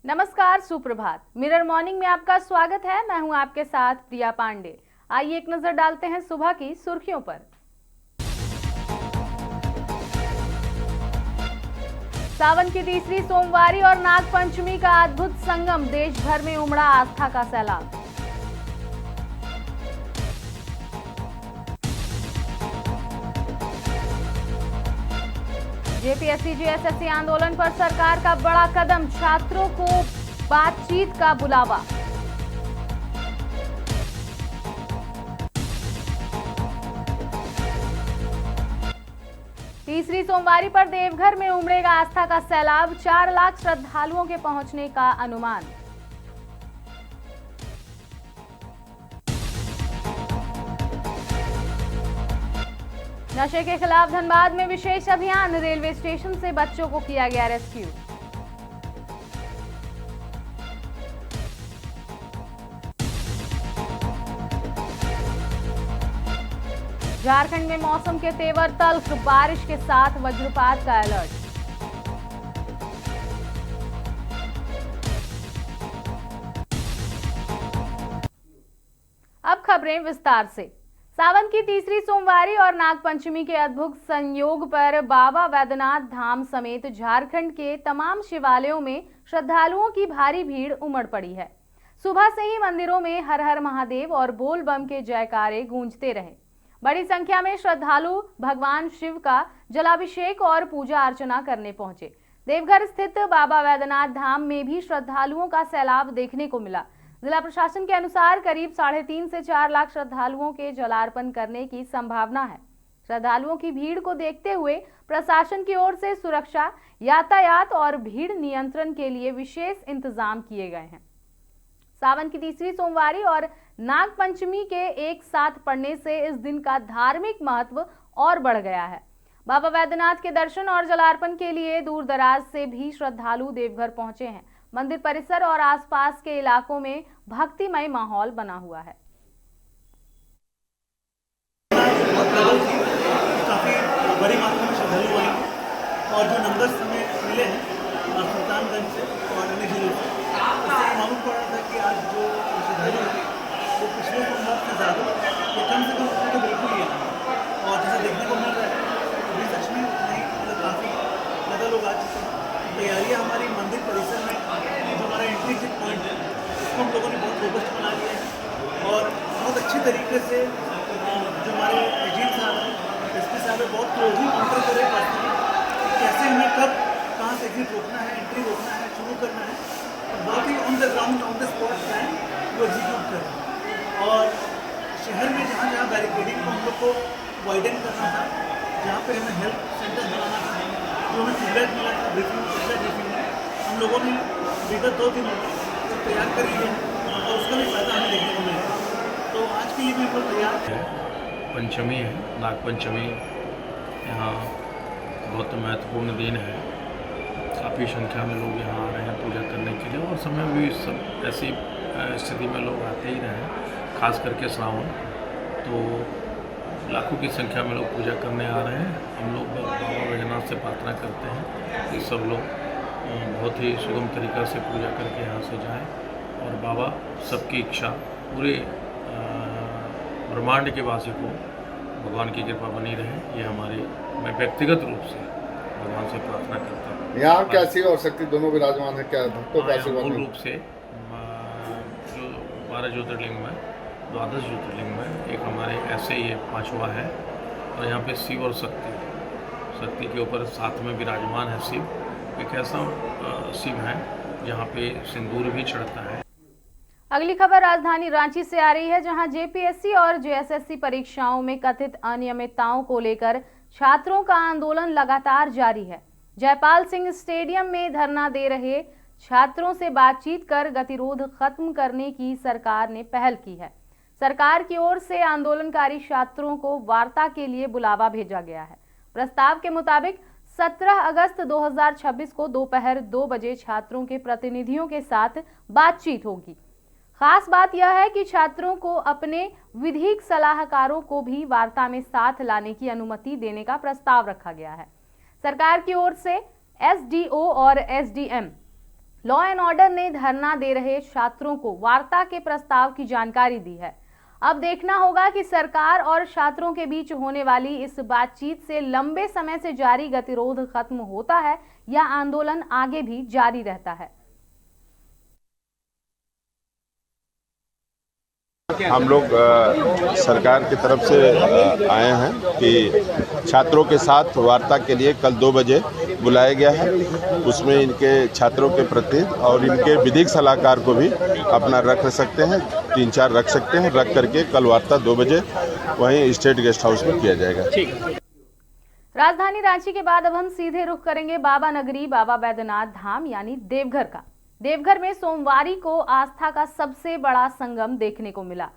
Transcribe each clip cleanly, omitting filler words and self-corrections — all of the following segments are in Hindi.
नमस्कार, सुप्रभात। मिरर मॉर्निंग में आपका स्वागत है। मैं हूं आपके साथ प्रिया पांडे। आइए एक नजर डालते हैं सुबह की सुर्खियों पर। सावन की तीसरी सोमवारी और नाग पंचमी का अद्भुत संगम, देश भर में उमड़ा आस्था का सैलाब। जेपीएससी जेएसएससी आंदोलन पर सरकार का बड़ा कदम, छात्रों को बातचीत का बुलावा। तीसरी सोमवारी पर देवघर में उमड़ेगा आस्था का सैलाब, 4 लाख श्रद्धालुओं के पहुंचने का अनुमान। नशे के खिलाफ धनबाद में विशेष अभियान, रेलवे स्टेशन से बच्चों को किया गया रेस्क्यू। झारखंड में मौसम के तेवर तल्ख, बारिश के साथ वज्रपात का अलर्ट। अब खबरें विस्तार से। सावन की तीसरी सोमवारी और नागपंचमी के अद्भुत संयोग पर बाबा वैद्यनाथ धाम समेत झारखंड के तमाम शिवालयों में श्रद्धालुओं की भारी भीड़ उमड़ पड़ी है। सुबह से ही मंदिरों में हर हर महादेव और बोल बम के जयकारे गूंजते रहे। बड़ी संख्या में श्रद्धालु भगवान शिव का जलाभिषेक और पूजा अर्चना करने पहुंचे। देवघर स्थित बाबा वैद्यनाथ धाम में भी श्रद्धालुओं का सैलाब देखने को मिला। जिला प्रशासन के अनुसार करीब 3.5 से 4 लाख श्रद्धालुओं के जलार्पण करने की संभावना है। श्रद्धालुओं की भीड़ को देखते हुए प्रशासन की ओर से सुरक्षा, यातायात और भीड़ नियंत्रण के लिए विशेष इंतजाम किए गए हैं। सावन की तीसरी सोमवारी और नाग पंचमी के एक साथ पड़ने से इस दिन का धार्मिक महत्व और बढ़ गया है। बाबा वैद्यनाथ के दर्शन और जलार्पण के लिए दूर दराज से भी श्रद्धालु देवघर पहुंचे हैं। मंदिर परिसर और आसपास के इलाकों में भक्तिमय माहौल बना हुआ है। काफी बड़ी मात्रा में श्रद्धालु आए और जो नंबर्स हमें मिले हैं सुल्तानगंज से और अन्य जिलों से, उससे मालूम पड़ रहा था कि आज जो श्रद्धालु हैं वो पिछले सोमवार से ज़्यादा या कम से कम उतना तो बिल्कुल ही है। और जैसा देखने को मिल रहा है अभी सच में नहीं, मतलब काफ़ी ज़्यादा लोग आ चुके हैं। तैयारियाँ हमारी मंदिर परिसर में जो हमारा एंट्री एग्जिट पॉइंट है उसको हम लोगों ने बहुत रोबस्ट बना लिया है और बहुत अच्छे तरीके से जो हमारे एजेंट साहब हैं, एसपी साहब है, बहुत क्लोजली मॉनिटर कर रहे हैं कैसे हमें कब कहाँ से एग्जिट रोकना है, एंट्री रोकना है, शुरू करना है। और बहुत ही on the ground on the spot plan वो एग्जीक्यूट कर रहे हैं। और शहर में जहाँ जहाँ बैरिकेडिंग को हम लोग को वाइडन करना था, जहाँ पर हमें हेल्प सेंटर बनाना था, जो हमें फीडबैक मिला था ब्रीफिंग में, हम लोगों ने विगत 2 दिनों में तो तैयार कर लिया है और उसका भी फायदा हमें देखने को मिलेगा। तो आज के लिए भी हम लोग तैयार हैं। पंचमी है, नाग पंचमी यहाँ बहुत महत्वपूर्ण दिन है। काफ़ी संख्या में लोग यहाँ आ रहे हैं पूजा करने के लिए और समय भी सब ऐसी स्थिति में लोग आते ही रहे हैं, खास करके श्रावण, तो लाखों की संख्या में लोग पूजा करने आ रहे हैं। हम लोग बाबा वैद्यनाथ से प्रार्थना करते हैं कि सब लोग बहुत ही सुगम तरीक़ा से पूजा करके यहाँ से जाएं और बाबा सबकी इच्छा पूरे ब्रह्मांड के वासी को भगवान की कृपा बनी रहे। ये मैं व्यक्तिगत रूप से भगवान से प्रार्थना करता हूँ। यहाँ क्या शिव और शक्ति दोनों विराजमान है, क्या भक्तों का आशीर्वाद? मूल रूप से जो 12 ज्योतिर्लिंग में 12 ज्योतिर्लिंग में एक हमारे ऐसे ही 5वां है और यहाँ पे शिव और शक्ति के ऊपर साथ में विराजमान है शिव। एक ऐसा शिव है जहाँ पे सिंदूर भी चढ़ता है। अगली खबर राजधानी रांची से आ रही है, जहां जेपीएससी और जेएसएससी परीक्षाओं में कथित अनियमितताओं को लेकर छात्रों का आंदोलन लगातार जारी है। जयपाल सिंह स्टेडियम में धरना दे रहे छात्रों से बातचीत कर गतिरोध खत्म करने की सरकार ने पहल की है। सरकार की ओर से आंदोलनकारी छात्रों को वार्ता के लिए बुलावा भेजा गया है। प्रस्ताव के मुताबिक 17 अगस्त 2026 को दोपहर 2 बजे छात्रों के प्रतिनिधियों के साथ बातचीत होगी। खास बात यह है कि छात्रों को अपने विधिक सलाहकारों को भी वार्ता में साथ लाने की अनुमति देने का प्रस्ताव रखा गया है। सरकार की ओर से एसडीओ और एसडीएम लॉ एंड ऑर्डर ने धरना दे रहे छात्रों को वार्ता के प्रस्ताव की जानकारी दी है। अब देखना होगा कि सरकार और छात्रों के बीच होने वाली इस बातचीत से लंबे समय से जारी गतिरोध खत्म होता है या आंदोलन आगे भी जारी रहता है। हम लोग सरकार की तरफ से आए हैं कि छात्रों के साथ वार्ता के लिए कल 2 बजे बुलाया गया है। उसमें इनके छात्रों के प्रतिनिधि और इनके विधिक सलाहकार को भी अपना रख सकते हैं, 3-4 रख सकते हैं। रख करके कल वार्ता 2 बजे वहीं स्टेट गेस्ट हाउस में किया जाएगा। राजधानी रांची के बाद अब हम सीधे रुख करेंगे बाबा नगरी बाबा बैद्यनाथ धाम यानी देवघर का। देवघर में सोमवारी को आस्था का सबसे बड़ा संगम देखने को मिला।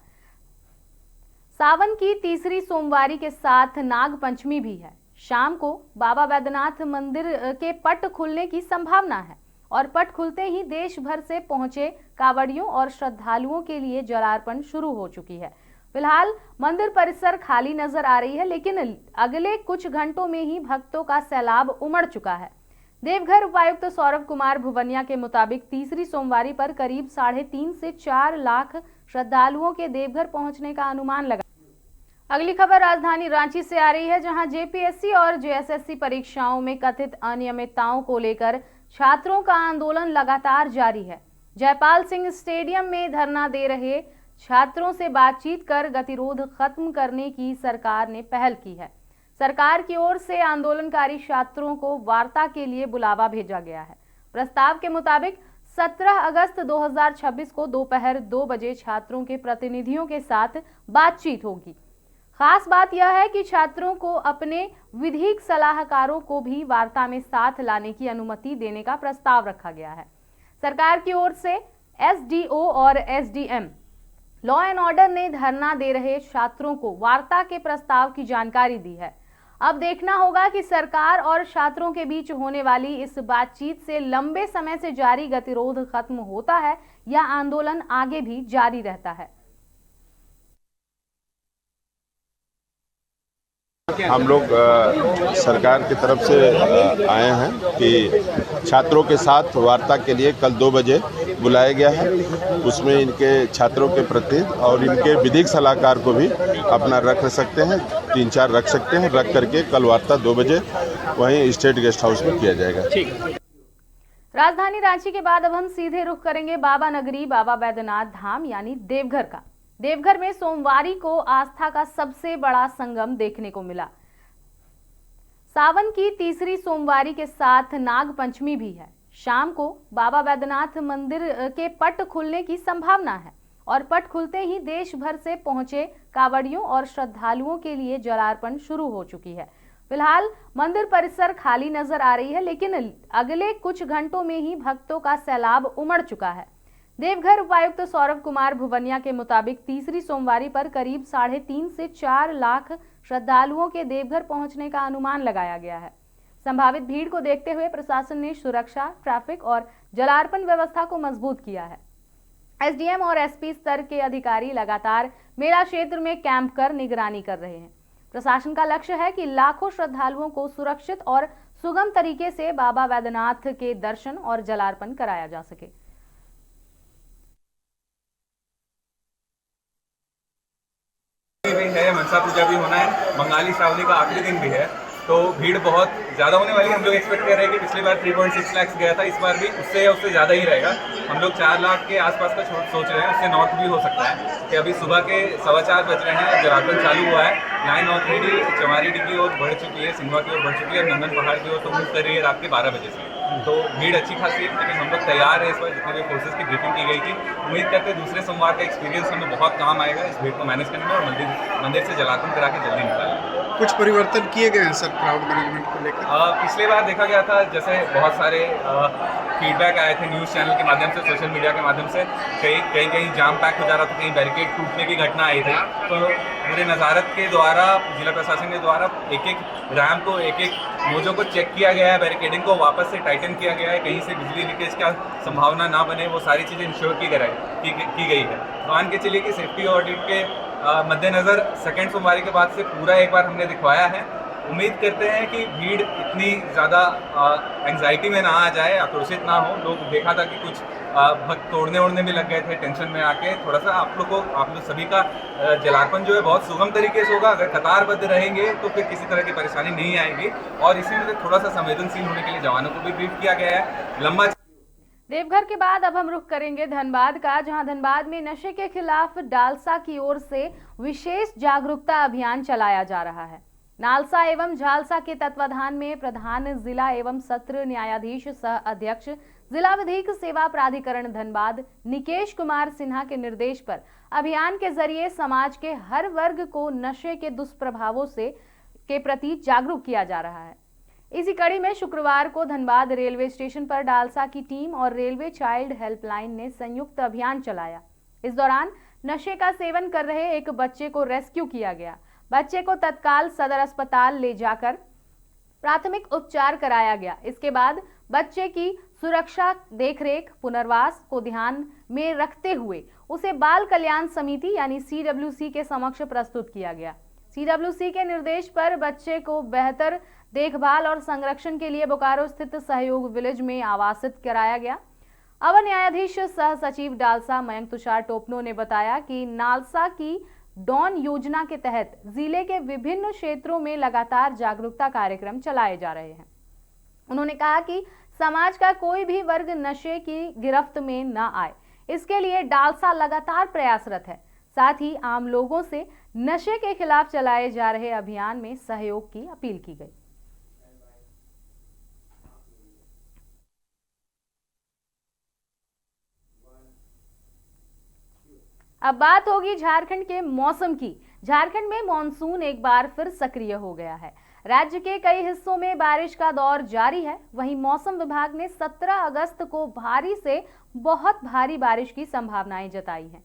सावन की तीसरी सोमवारी के साथ नाग पंचमी भी है। शाम को बाबा बैद्यनाथ मंदिर के पट खुलने की संभावना है और पट खुलते ही देश भर से पहुंचे कांवड़ियों और श्रद्धालुओं के लिए जलार्पण शुरू हो चुकी है। फिलहाल मंदिर परिसर खाली नजर आ रही है, लेकिन अगले कुछ घंटों में ही भक्तों का सैलाब उमड़ चुका है। देवघर उपायुक्त सौरभ कुमार भुवनिया के मुताबिक तीसरी सोमवारी पर करीब 3.5 से 4 लाख श्रद्धालुओं के देवघर पहुंचने का अनुमान लगा। अगली खबर राजधानी रांची से आ रही है, जहां जेपीएससी और जेएसएससी परीक्षाओं में कथित अनियमितताओं को लेकर छात्रों का आंदोलन लगातार जारी है। जयपाल सिंह स्टेडियम में धरना दे रहे छात्रों से बातचीत कर गतिरोध खत्म करने की सरकार ने पहल की है। सरकार की ओर से आंदोलनकारी छात्रों को वार्ता के लिए बुलावा भेजा गया है। प्रस्ताव के मुताबिक 17 अगस्त 2026 को दोपहर 2 बजे छात्रों के प्रतिनिधियों के साथ बातचीत होगी। खास बात यह है कि छात्रों को अपने विधिक सलाहकारों को भी वार्ता में साथ लाने की अनुमति देने का प्रस्ताव रखा गया है। सरकार की ओर से एसडीओ और एसडीएम लॉ एंड ऑर्डर ने धरना दे रहे छात्रों को वार्ता के प्रस्ताव की जानकारी दी है। अब देखना होगा कि सरकार और छात्रों के बीच होने वाली इस बातचीत से लंबे समय से जारी गतिरोध खत्म होता है या आंदोलन आगे भी जारी रहता है। हम लोग सरकार की तरफ से आए हैं कि छात्रों के साथ वार्ता के लिए कल 2 बजे बुलाया गया है। उसमें इनके छात्रों के प्रतिनिधि और इनके विधिक सलाहकार को भी अपना रख सकते हैं, 3-4 रख सकते हैं। रख करके कल वार्ता 2 बजे वहीं स्टेट गेस्ट हाउस में किया जाएगा। राजधानी रांची के बाद अब हम सीधे रुख करेंगे बाबा नगरी बाबा बैद्यनाथ धाम यानी देवघर का। देवघर में सोमवारी को आस्था का सबसे बड़ा संगम देखने को मिला। सावन की तीसरी सोमवारी के साथ नाग पंचमी भी है। शाम को बाबा बैद्यनाथ मंदिर के पट खुलने की संभावना है और पट खुलते ही देश भर से पहुंचे कांवड़ियों और श्रद्धालुओं के लिए जलार्पण शुरू हो चुकी है। फिलहाल मंदिर परिसर खाली नजर आ रही है, लेकिन अगले कुछ घंटों में ही भक्तों का सैलाब उमड़ चुका है। देवघर उपायुक्त सौरभ कुमार भुवनिया के मुताबिक तीसरी सोमवारी पर करीब 3.5 से 4 लाख श्रद्धालुओं के देवघर पहुंचने का अनुमान लगाया गया है। संभावित भीड़ को देखते हुए प्रशासन ने सुरक्षा, ट्रैफिक और जलार्पण व्यवस्था को मजबूत किया है। एसडीएम और एसपी स्तर के अधिकारी लगातार मेला क्षेत्र में कैंप कर निगरानी कर रहे हैं। प्रशासन का लक्ष्य है कि लाखों श्रद्धालुओं को सुरक्षित और सुगम तरीके से बाबा बैद्यनाथ के दर्शन और जलार्पण कराया जा सके। है, मनसा पूजा भी होना है, बंगाली श्रावणी का आखिरी दिन भी है, तो भीड़ बहुत ज़्यादा होने वाली है। हम लोग एक्सपेक्ट कर रहे हैं कि पिछली बार 3.6 लाख गया था, इस बार भी उससे या उससे ज़्यादा ही रहेगा। हम लोग 4 लाख के आसपास का सोच रहे हैं, उससे नॉर्थ भी हो सकता है कि अभी सुबह के 4:15 बज रहे हैं, जलार्पण चालू हुआ है। लाइन ऑलरेडी चमारी की ओर बढ़ चुकी है, सिंगवा की ओर बढ़ चुकी है, नंदन पहाड़ की ओर तो मूव कर रही है रात के 12 बजे से। तो भीड़ अच्छी खासी है, लेकिन हम लोग तैयार है। इस बार जितने भी फोर्सेस की ब्रीफिंग की गई थी, उम्मीद करते हैं दूसरे सोमवार का एक्सपीरियंस हमें बहुत काम आएगा इस भीड़ को मैनेज करने में और मंदिर से जलार्पण करा के जल्दी निकालें। कुछ परिवर्तन किए गए हैं सर क्राउड मैनेजमेंट को लेकर? पिछले बार देखा गया था, जैसे बहुत सारे फीडबैक आए थे न्यूज़ चैनल के माध्यम से, सोशल मीडिया के माध्यम से, कहीं जाम पैक हो जा रहा था, कहीं बैरिकेड टूटने की घटना आई थी। तो पूरे नज़ारत के द्वारा, जिला प्रशासन के द्वारा एक रैम्प को, एक मोजों को चेक किया गया है, बैरिकेडिंग को वापस से टाइटन किया गया है, कहीं से बिजली लीकेज का संभावना ना बने, वो सारी चीज़ें इंश्योर की गई है। मान के चलिए कि सेफ्टी ऑडिट के मद्देनज़र सेकेंड सोमवारी के बाद से पूरा एक बार हमने दिखवाया है उम्मीद करते हैं कि भीड़ इतनी ज़्यादा एंग्जाइटी में ना आ जाए, आक्रोशित ना हो। लोग देखा था कि कुछ भक्त तोड़ने ओड़ने भी लग गए थे टेंशन में आके। थोड़ा सा आप लोग सभी का जलार्पण जो है बहुत सुगम तरीके से होगा। अगर कतारबद्ध रहेंगे तो फिर किसी तरह की परेशानी नहीं आएगी, और इसी में थोड़ा सा संवेदनशील होने के लिए जवानों को भी ब्रीफ किया गया है। लंबा देवघर के बाद अब हम रुख करेंगे धनबाद का, जहां धनबाद में नशे के खिलाफ डालसा की ओर से विशेष जागरूकता अभियान चलाया जा रहा है। नालसा एवं झालसा के तत्वाधान में प्रधान जिला एवं सत्र न्यायाधीश सह अध्यक्ष जिला विधिक सेवा प्राधिकरण धनबाद निकेश कुमार सिन्हा के निर्देश पर अभियान के जरिए समाज के हर वर्ग को नशे के दुष्प्रभावों के प्रति जागरूक किया जा रहा है। इसी कड़ी में शुक्रवार को धनबाद रेलवे स्टेशन पर डालसा की टीम और रेलवे चाइल्ड हेल्पलाइन ने संयुक्त अभियान चलाया। इस दौरान नशे का सेवन कर रहे एक बच्चे को रेस्क्यू किया गया। बच्चे को तत्काल सदर अस्पताल ले जाकर प्राथमिक उपचार कराया गया। इसके बाद बच्चे की सुरक्षा, देखरेख, पुनर्वास को ध्यान में रखते हुए उसे बाल कल्याण समिति यानी CWC के समक्ष प्रस्तुत किया गया। CWC के निर्देश पर बच्चे को बेहतर देखभाल और संरक्षण के लिए बोकारो स्थित सहयोग विलेज में आवासित कराया गया। अवर न्यायाधीश सह सचिव डालसा मयंक तुषार टोपनो ने बताया कि नालसा की डॉन योजना के तहत जिले के विभिन्न क्षेत्रों में लगातार जागरूकता कार्यक्रम चलाए जा रहे हैं। उन्होंने कहा कि समाज का कोई भी वर्ग नशे की गिरफ्त में न आए, इसके लिए डालसा लगातार प्रयासरत है। साथ ही आम लोगों से नशे के खिलाफ चलाए जा रहे अभियान में सहयोग की अपील की गई। अब बात होगी झारखंड के मौसम की। झारखंड में मॉनसून एक बार फिर सक्रिय हो गया है। राज्य के कई हिस्सों में बारिश का दौर जारी है। वहीं मौसम विभाग ने 17 अगस्त को भारी से बहुत भारी बारिश की संभावनाएं जताई हैं।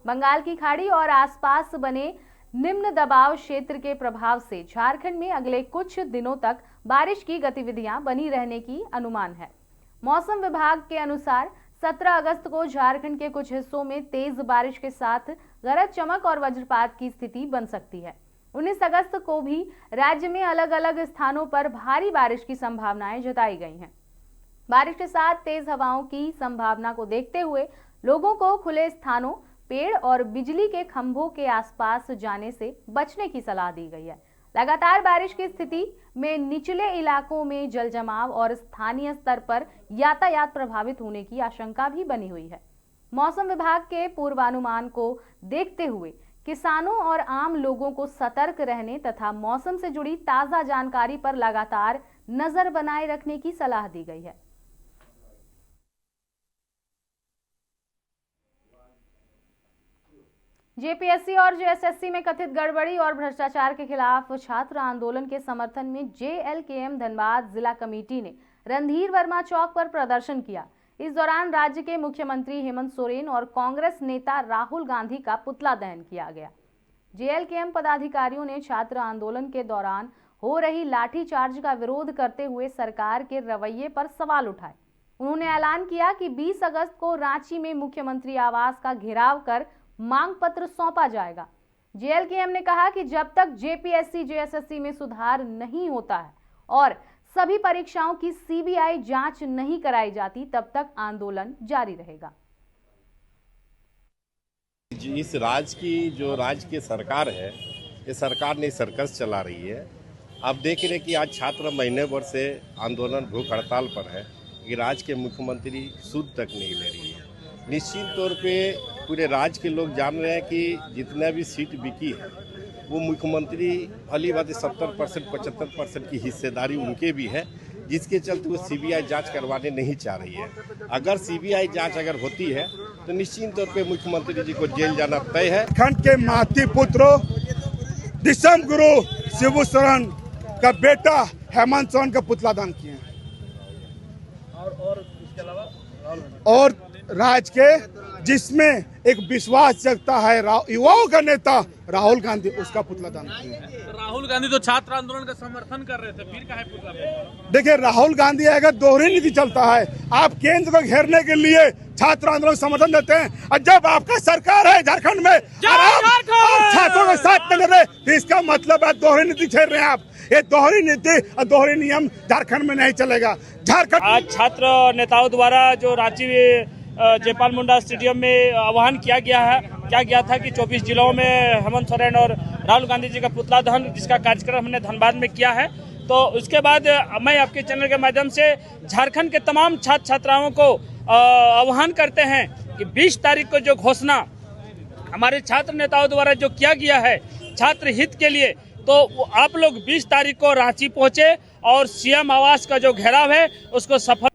बंगाल की खाड़ी और आसपास बने निम्न दबाव क्षेत्र के प्रभाव से झारखंड में अगले कुछ दिनों तक बारिश की गतिविधियां बनी रहने की अनुमान है। मौसम विभाग के अनुसार 17 अगस्त को झारखंड के कुछ हिस्सों में तेज बारिश के साथ गरज चमक और वज्रपात की स्थिति बन सकती है। 19 अगस्त को भी राज्य में अलग अलग स्थानों पर भारी बारिश की संभावनाएं जताई गई हैं। बारिश के साथ तेज हवाओं की संभावना को देखते हुए लोगों को खुले स्थानों, पेड़ और बिजली के खंभों के आसपास जाने से बचने की सलाह दी गई है। लगातार बारिश की स्थिति में निचले इलाकों में जल जमाव और स्थानीय स्तर पर यातायात प्रभावित होने की आशंका भी बनी हुई है। मौसम विभाग के पूर्वानुमान को देखते हुए किसानों और आम लोगों को सतर्क रहने तथा मौसम से जुड़ी ताजा जानकारी पर लगातार नजर बनाए रखने की सलाह दी गई है। जेपीएससी और जेएसएससी में कथित गड़बड़ी और भ्रष्टाचार के खिलाफ छात्र आंदोलन के समर्थन में जेएलकेएम धनबाद जिला कमेटी ने रणधीर वर्मा चौक पर प्रदर्शन किया। इस दौरान राज्य के मुख्यमंत्री हेमंत सोरेन और कांग्रेस नेता राहुल गांधी का पुतला दहन किया गया। जेएलकेएम पदाधिकारियों ने छात्र आंदोलन के दौरान हो रही लाठीचार्ज का विरोध करते हुए सरकार के रवैये पर सवाल उठाए। उन्होंने ऐलान किया कि 20 अगस्त को रांची में मुख्यमंत्री आवास का घेराव कर मांग पत्र सौंपा जाएगा। जेएलकेएम ने कहा कि जब तक जेपीएससी जेएसएससी में सुधार नहीं होता है और सभी परीक्षाओं की सीबीआई जांच नहीं कराई जाती, तब तक आंदोलन जारी रहेगा। इस राज्य की जो राज्य की सरकार है, ये सरकार ने सर्कस चला रही है। अब देख रहे कि आज छात्र महीने भर से आंदोलन भूख हड़ताल पर है कि राज्य के मुख्यमंत्री सूद तक नहीं ले रही है। निश्चित तौर पे पूरे राज्य के लोग जान रहे हैं कि जितना भी सीट बिकी है वो मुख्यमंत्री भली बात 70% 75% की हिस्सेदारी उनके भी है, जिसके चलते वो सीबीआई जांच करवाने नहीं चाह रही है। अगर सीबीआई जांच अगर होती है तो निश्चित तौर पे मुख्यमंत्री जी को जेल जाना तय है। खंड के महती पुत्र दिसम गुरु शिबू सोरेन का बेटा हेमंत सोरेन का पुतला दान किए हैं और राज्य के जिसमें एक विश्वास जगता है युवाओं का नेता राहुल गांधी, उसका पुतला दान करें। राहुल गांधी तो छात्र आंदोलन का समर्थन कर रहे थे, फिर काहे पुतला? देखिए, राहुल गांधी अगर दोहरी नीति चलता है, आप केंद्र को घेरने के लिए छात्र आंदोलन समर्थन देते हैं, और जब आपका सरकार है झारखंड में आप छात्रों के साथ चल रहे, तो इसका मतलब है दोहरी नीति खेल रहे हैं आप। ये दोहरी नीति और दोहरी नियम झारखंड में नहीं चलेगा। झारखंड आज छात्र नेताओं द्वारा जो रांची जयपाल मुंडा स्टेडियम में आह्वान किया गया था कि 24 जिलों में हेमंत सोरेन और राहुल गांधी जी का पुतला दहन, जिसका कार्यक्रम हमने धनबाद में किया है। तो उसके बाद मैं आपके चैनल के माध्यम से झारखंड के तमाम छात्र छात्राओं को आह्वान करते हैं कि 20 तारीख को जो घोषणा हमारे छात्र नेताओं द्वारा जो किया गया है छात्र हित के लिए, तो आप लोग 20 तारीख को रांची पहुंचे और सीएम आवास का जो घेराव है उसको सफल।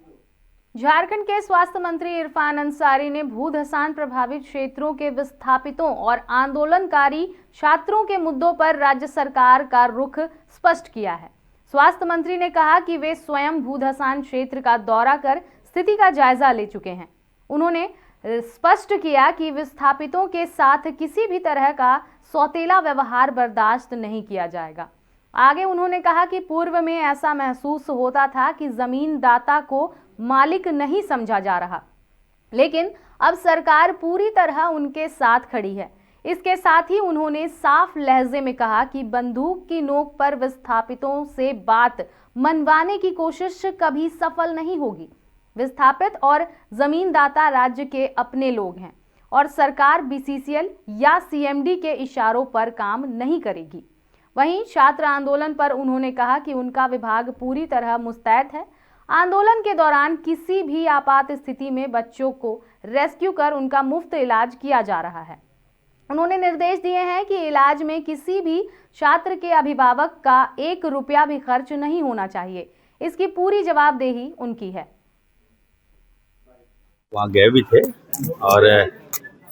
झारखंड के स्वास्थ्य मंत्री इरफान अंसारी ने भूधसान प्रभावित क्षेत्रों के विस्थापितों और आंदोलनकारी छात्रों के मुद्दों पर राज्य सरकार का रुख स्पष्ट किया है। स्वास्थ्य मंत्री ने कहा कि वे स्वयं भूधसान क्षेत्र का दौरा कर स्थिति का जायजा ले चुके हैं। उन्होंने स्पष्ट किया कि विस्थापितों के साथ किसी भी तरह का सौतेला व्यवहार बर्दाश्त नहीं किया जाएगा। आगे उन्होंने कहा कि पूर्व में ऐसा महसूस होता था कि जमीन दाता को मालिक नहीं समझा जा रहा, लेकिन अब सरकार पूरी तरह उनके साथ खड़ी है। इसके साथ ही उन्होंने साफ लहजे में कहा कि बंदूक की नोक पर विस्थापितों से बात मनवाने की कोशिश कभी सफल नहीं होगी। विस्थापित और जमीनदाता राज्य के अपने लोग हैं और सरकार बीसीसीएल या सीएमडी के इशारों पर काम नहीं करेगी। वहीं छात्र आंदोलन पर उन्होंने कहा कि उनका विभाग पूरी तरह मुस्तैद है। आंदोलन के दौरान किसी भी आपात स्थिति में बच्चों को रेस्क्यू कर उनका मुफ्त इलाज किया जा रहा है। उन्होंने निर्देश दिए हैं कि इलाज में किसी भी छात्र के अभिभावक का 1 रुपया भी खर्च नहीं होना चाहिए। इसकी पूरी जवाबदेही उनकी है। वहाँ गए भी थे और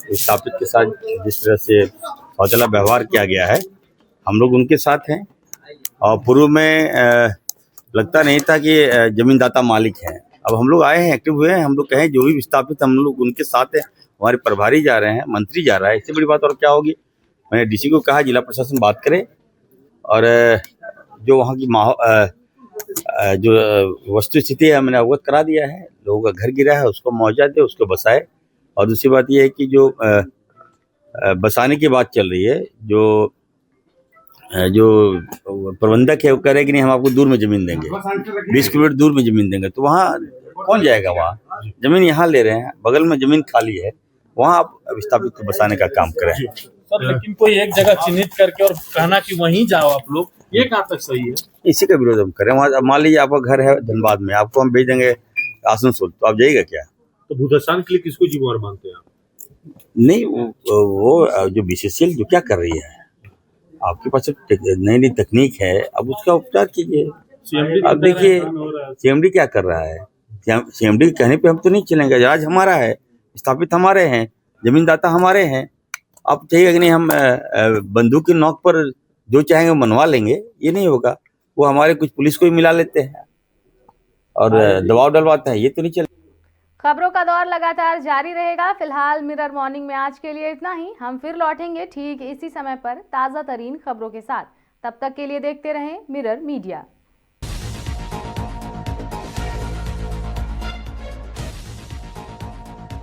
विस्थापित के साथ जिस तरह से सौतेला व्यवहार किया गया है, हम लोग उनके साथ हैं। और पूर्व में लगता नहीं था कि जमीनदाता मालिक है। अब हम लोग आए हैं, एक्टिव हुए हैं। हम लोग कहें जो भी विस्थापित, हम लोग उनके साथ हैं। हमारे प्रभारी जा रहे हैं, मंत्री जा रहा है, इससे बड़ी बात और क्या होगी। मैंने डीसी को कहा जिला प्रशासन बात करे और जो वहाँ की जो वस्तु स्थिति है मैंने अवगत करा दिया है। लोगों का घर गिरा है, उसको मुआवजा दे, उसको बसाए। और दूसरी बात यह है कि जो बसाने की बात चल रही है, जो प्रबंधक है वो कह रहे कि नहीं हम आपको दूर में जमीन देंगे, 20 किलोमीटर दूर में जमीन देंगे। तो वहाँ कौन जाएगा? वहाँ जमीन यहाँ ले रहे हैं, बगल में जमीन खाली है, वहाँ आप विस्थापित को बसाने का काम करें। सर, लेकिन कोई एक जगह चिन्हित करके और कहना कि वहीं जाओ आप लोग, ये कहाँ तक सही है? इसी का विरोध हम करें। वहाँ मान लीजिए आपका घर है धनबाद में, आपको हम भेज देंगे आसनसोल, तो आप जाइएगा क्या? तो भूधसान के लिए किसको जिम्मेवार मानते हैं आप? नहीं, वो जो बीसीसीएल जो क्या कर रही है, आपके पास नई नई तकनीक है, अब उसका उपचार कीजिए। अब देखिए सीएमडी क्या कर रहा है। सीएमडी के कहने पे हम तो नहीं चलेंगे। राज हमारा है, स्थापित हमारे हैं, जमीनदाता हमारे हैं। आप चाहिए कि नहीं हम बंदूक की नोक पर जो चाहेंगे मनवा लेंगे, ये नहीं होगा। वो हमारे कुछ पुलिस को ही मिला लेते हैं और दबाव डलवाते हैं, ये तो नहीं चलेगा। खबरों का दौर लगातार जारी रहेगा। फिलहाल मिरर मॉर्निंग में आज के लिए इतना ही। हम फिर लौटेंगे ठीक इसी समय पर ताज़ा तरीन खबरों के साथ। तब तक के लिए देखते रहें मिरर मीडिया।